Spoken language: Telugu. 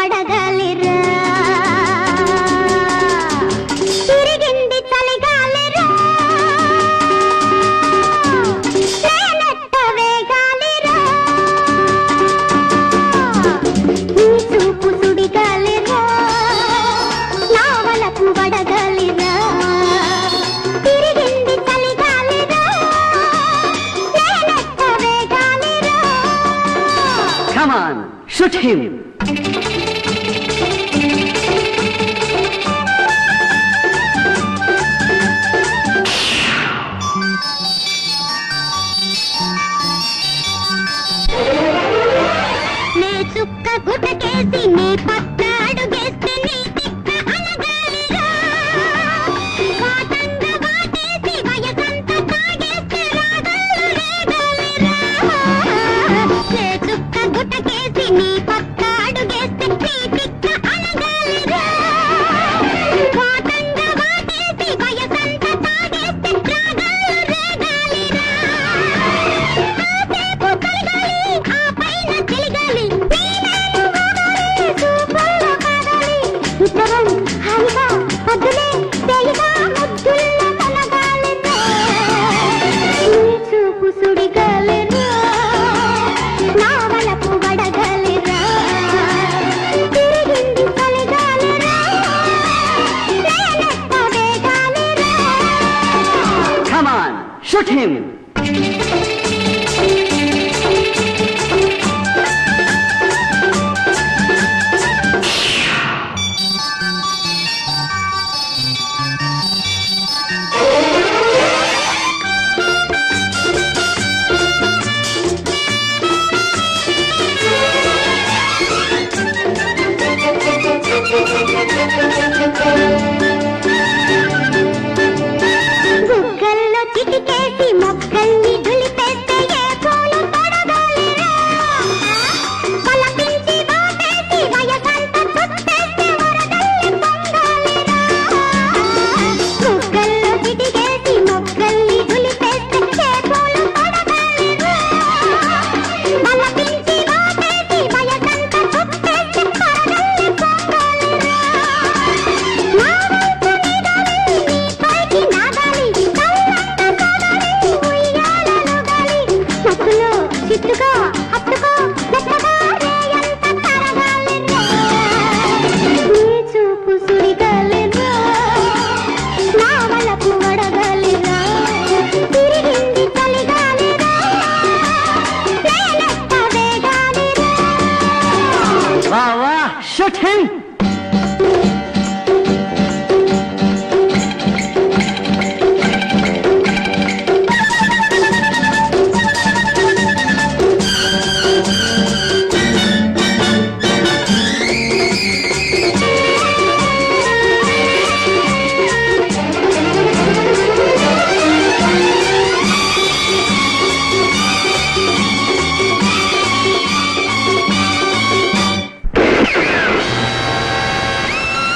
వడగాలిరా తిరిగింది చలిగాలిరా నేనెట్ట వేగాలిరా నీ చూపు సుడిగాలిరా నా వలపు వడగాలిరా తిరిగింది చలిగాలిరా నేనెట్ట వేగాలిరా. Come on, shoot him. నే చుక్క గుటకేసి నీ పక్క అడుగేస్తే నీ తిక్క అలగాలిరా కాటంగా వాటేసి వయసంత తాగేస్తే రాగాలు రేగాలిరా నే చుక్క గుటకేసి నీ పక్క అడుగేస్తే నీ తిక్క అలగాలిరా కాటంగా వాటేసి వయసంత తాగేస్తే రాగాలు రేగాలిరా ఆసేపు కలగాలి ఆ పైన చెలిగాలి నీలాను వాడాలి చూపుల్లో కాదాలి ఇద్దరం హాయిగా పొద్దులే తెలిగా ముద్దుల్లో తొలగాలిరా నీ చూపు సుడిగాలిరా నా వలపు వడగాలిరా తిరిగింది చలిగాలిరా నేనెట్ట వేగాలిరా. Come on, shoot him. బుగ్గల్లో చిటికేసి మొగ్గల్ని దులిపేస్తే ఏ పూలు తొడగాలిరా పలపించి వాటేసి వయసంత చుట్టేస్తే వరదల్లి పొంగాలిరా బుగ్గల్లో చిటికేసి మొగ్గల్ని దులిపేస్తే ఏ పూలు తొడగాలిరా పలపించి వాటేసి వయసంత చుట్టేస్తే వరదల్లి పొంగాలిరా నా వైపు నిగాలి నీ పైకి నాగాలి కళ్ళంట సోదాలి ఉయ్యాలలో గాలి మత్తులో చిట్టుగా హత్తుకో మెత్తగా రేయంత తరగాలిరా నీ చూపు సుడిగాలిరా నా వలపు వడగాలిరా తిరిగింది చలిగాలిరా నేనెట్ట వేగాలిరా. Wow, wow, shoot him.